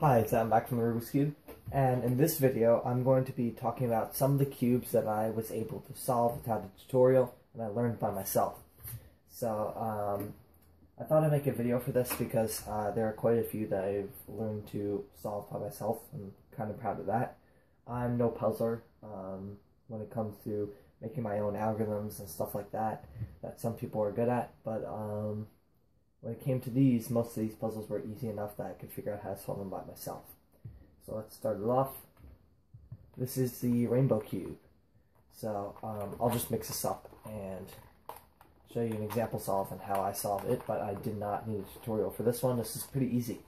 Hi, it's Adam back from the Floppy Cube, and in this video I'm going to be talking about some of the cubes that I was able to solve without a tutorial and I learned by myself. So I thought I'd make a video for this because there are quite a few that I've learned to solve by myself. I'm kind of proud of that. I'm no puzzler when it comes to making my own algorithms and stuff like that some people are good at, but when it came to these, most of these puzzles were easy enough that I could figure out how to solve them by myself. So let's start it off. This is the rainbow cube. So I'll just mix this up and show you an example solve and how I solve it, but I did not need a tutorial for this one. This is pretty easy.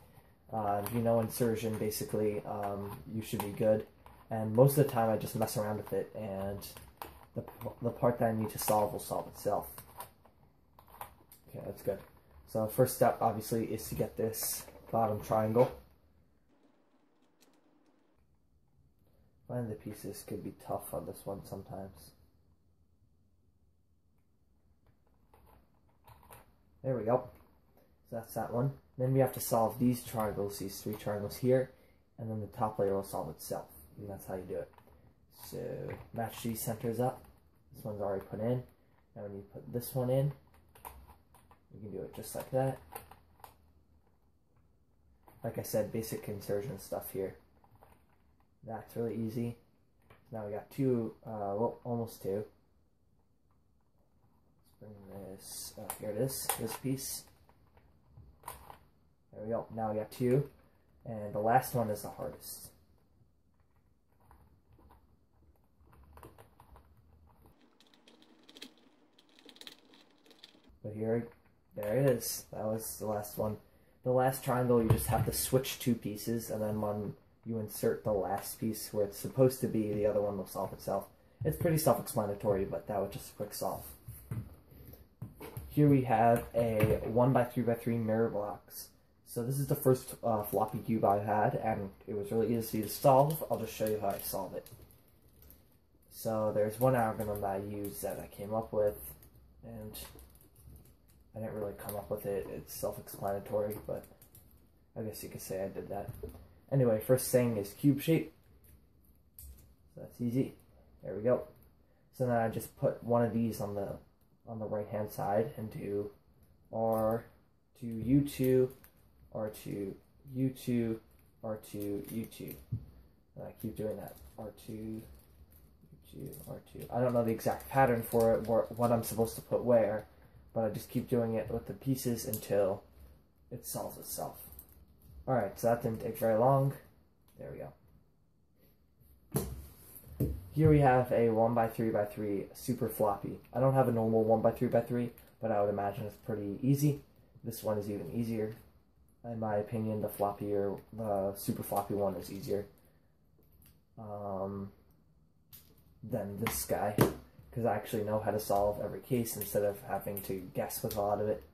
If you know insertion, basically, you should be good. And most of the time I just mess around with it, and the part that I need to solve will solve itself. Okay, that's good. So first step, obviously, is to get this bottom triangle. Finding the pieces could be tough on this one sometimes. There we go. So that's that one. Then we have to solve these triangles, these three triangles here, and then the top layer will solve itself. And that's how you do it. So match these centers up. This one's already put in. Now when you put this one in, you can do it just like that. Like I said, basic insertion stuff here. That's really easy. Now we got two, well, almost two. Let's bring this, here it is, this piece. There we go, now we got two. And the last one is the hardest. But here, there it is. That was the last one. The last triangle, you just have to switch two pieces, and then when you insert the last piece where it's supposed to be, the other one will solve itself. It's pretty self-explanatory, but that was just a quick solve. Here we have a 1x3x3 mirror blocks. So this is the first floppy cube I had, and it was really easy to solve. I'll just show you how I solve it. So there's one algorithm that I used that I came up with, and I didn't really come up with it. It's self-explanatory, but I guess you could say I did that. Anyway, first thing is cube shape. So that's easy. There we go. So then I just put one of these on the right-hand side and do R2U2, R2U2, R2U2. And I keep doing that. R2, U2, R2. I don't know the exact pattern for it, what I'm supposed to put where, but I just keep doing it with the pieces until it solves itself. Alright, so that didn't take very long. There we go. Here we have a 1x3x3 super floppy. I don't have a normal 1x3x3, but I would imagine it's pretty easy. This one is even easier. In my opinion, the super floppy one is easier than this guy, because I actually know how to solve every case instead of having to guess with a lot of it.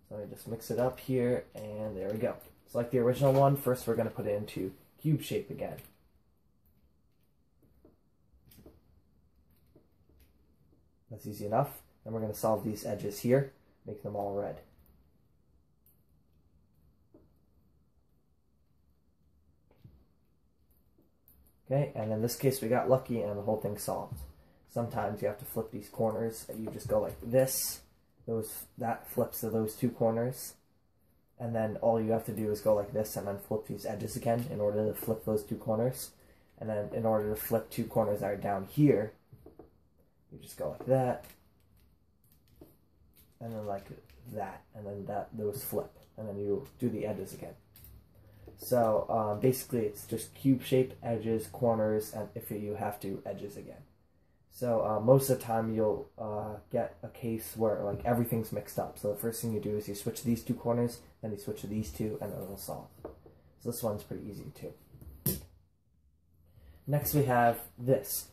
So let me just mix it up here, and there we go. It's like the original one. First we're going to put it into cube shape again. That's easy enough. Then we're going to solve these edges here, make them all red. Okay, and in this case we got lucky and the whole thing's solved. Sometimes you have to flip these corners, and you just go like this. That flips to those two corners, and then all you have to do is go like this and then flip these edges again in order to flip those two corners. And then in order to flip two corners that are down here, you just go like that, and then like that, and then those flip, and then you do the edges again. So basically it's just cube shape, edges, corners, and if you have to, edges again. So most of the time you'll get a case where like everything's mixed up. So the first thing you do is you switch these two corners, then you switch to these two, and it'll solve. So this one's pretty easy too. Next we have this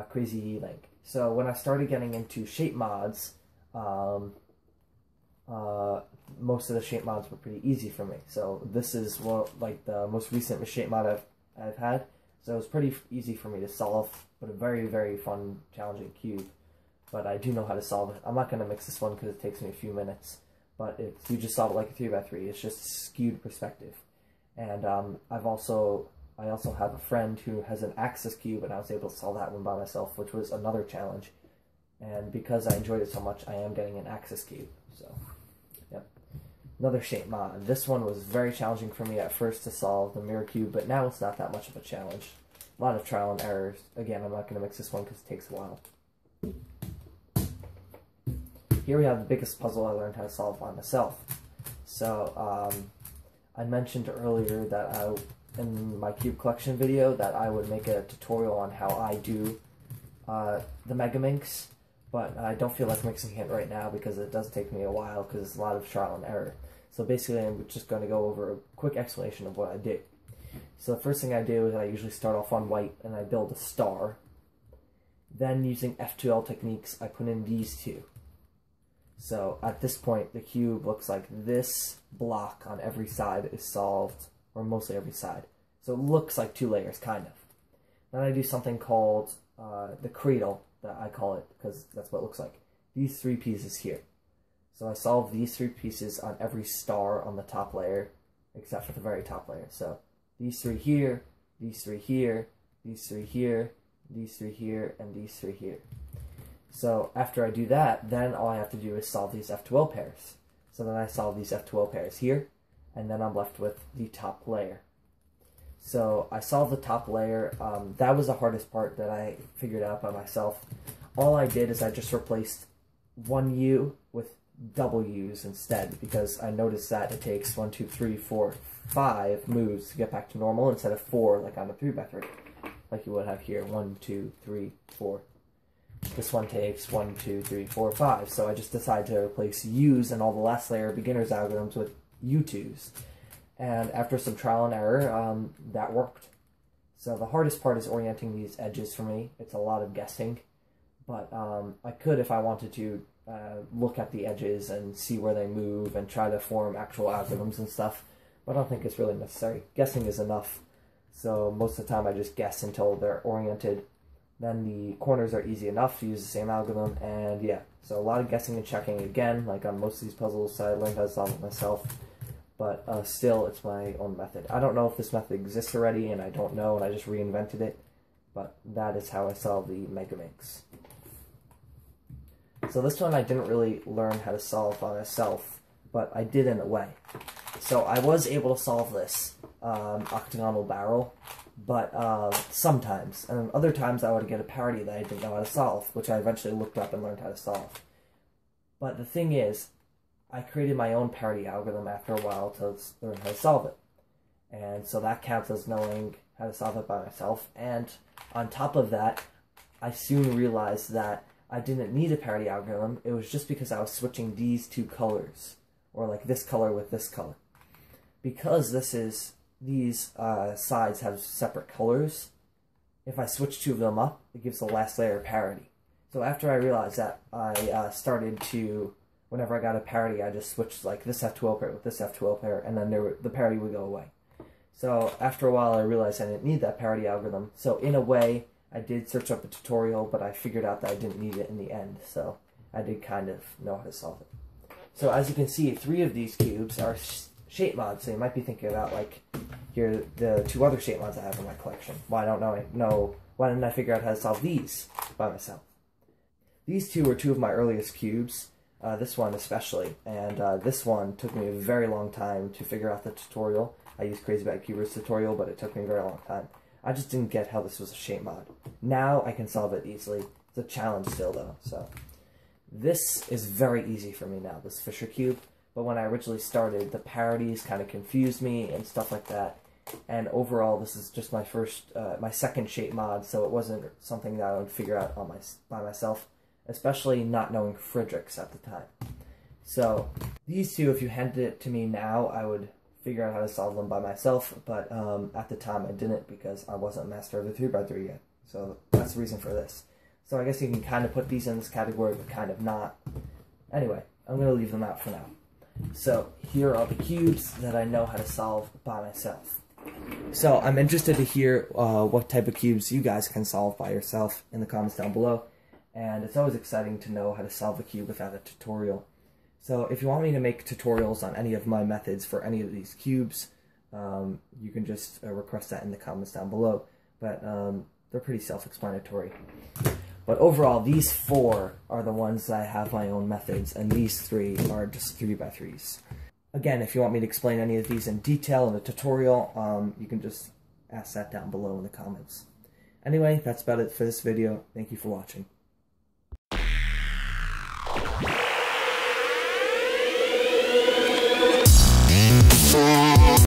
crazy link. So when I started getting into shape mods, most of the shape mods were pretty easy for me. So this is like the most recent shape mod I've had. So it was pretty easy for me to solve, but a very, very fun, challenging cube. But I do know how to solve it. I'm not going to mix this one because it takes me a few minutes. but you just solve it like a 3x3. It's just skewed perspective. And I also have a friend who has an axis cube, and I was able to solve that one by myself, which was another challenge. And because I enjoyed it so much, I am getting an axis cube. So, yep. Another shape mod. This one was very challenging for me at first to solve, the mirror cube, but now it's not that much of a challenge. A lot of trial and errors. Again, I'm not going to mix this one because it takes a while. Here we have the biggest puzzle I learned how to solve by myself. So, I mentioned earlier that in my cube collection video that I would make a tutorial on how I do the Megaminx, but I don't feel like mixing it right now because it does take me a while because it's a lot of trial and error. So basically I'm just going to go over a quick explanation of what I do. So the first thing I do is I usually start off on white and I build a star. Then using F2L techniques I put in these two. So at this point the cube looks like this block on every side is solved, or mostly every side. So it looks like 2 layers, kind of. Then I do something called the cradle, that I call it, because that's what it looks like. These 3 pieces here. So I solve these 3 pieces on every star on the top layer, except for the very top layer. So these 3 here, these 3 here, these 3 here, these 3 here, and these 3 here. So after I do that, then all I have to do is solve these F2L pairs. So then I solve these F2L pairs here, and then I'm left with the top layer. So I solved the top layer. That was the hardest part that I figured out by myself. All I did is I just replaced one U with double U's instead, because I noticed that it takes 1, 2, 3, 4, 5 moves to get back to normal instead of 4 like on a 3x3, like you would have here. 1, 2, 3, 4. This one takes 1, 2, 3, 4, 5. So I just decided to replace U's and all the last layer beginners algorithms with U2's. And after some trial and error, that worked. So the hardest part is orienting these edges for me. It's a lot of guessing. But I could, if I wanted to, look at the edges and see where they move and try to form actual algorithms and stuff. But I don't think it's really necessary. Guessing is enough. So most of the time I just guess until they're oriented. Then the corners are easy enough to use the same algorithm, and yeah. So a lot of guessing and checking again, like on most of these puzzles, I learned how to solve it myself. But still, it's my own method. I don't know if this method exists already, and I don't know, and I just reinvented it. But that is how I solve the Megaminx. So this one I didn't really learn how to solve by myself, but I did in a way. So I was able to solve this Octagonal Barrel, but sometimes. And other times I would get a parity that I didn't know how to solve, which I eventually looked up and learned how to solve. But the thing is, I created my own parity algorithm after a while to learn how to solve it. And so that counts as knowing how to solve it by myself. And on top of that, I soon realized that I didn't need a parity algorithm. It was just because I was switching these 2 colors, or like this color with this color. Because these sides have separate colors, if I switch 2 of them up, it gives the last layer parity. So after I realized that, I started to, whenever I got a parity, I just switched like this F2L pair with this F2L pair, and then the parity would go away. So after a while I realized I didn't need that parity algorithm. So in a way, I did search up a tutorial, but I figured out that I didn't need it in the end. So I did kind of know how to solve it. So as you can see, 3 of these cubes are shape mods. So you might be thinking about, like, here the 2 other shape mods I have in my collection. Why didn't I figure out how to solve these by myself? These 2 were 2 of my earliest cubes. This one especially, and this one took me a very long time to figure out the tutorial. I used Crazy Bad Cuber's tutorial, but it took me a very long time. I just didn't get how this was a shape mod. Now I can solve it easily. It's a challenge still though, so. This is very easy for me now, this Fisher cube, but when I originally started, the parities kind of confused me and stuff like that. And overall, this is just my second shape mod, so it wasn't something that I would figure out by myself, especially not knowing Friedrichs at the time. So these 2, if you handed it to me now, I would figure out how to solve them by myself, but at the time I didn't because I wasn't a master of the 3x3 yet. So that's the reason for this. So I guess you can kind of put these in this category, but kind of not. Anyway, I'm going to leave them out for now. So here are the cubes that I know how to solve by myself. So I'm interested to hear what type of cubes you guys can solve by yourself in the comments down below. And it's always exciting to know how to solve a cube without a tutorial. So if you want me to make tutorials on any of my methods for any of these cubes, you can just request that in the comments down below. But they're pretty self-explanatory. But overall, these 4 are the ones that I have my own methods, and these 3 are just 3x3s. Again, if you want me to explain any of these in detail in a tutorial, you can just ask that down below in the comments. Anyway, that's about it for this video. Thank you for watching.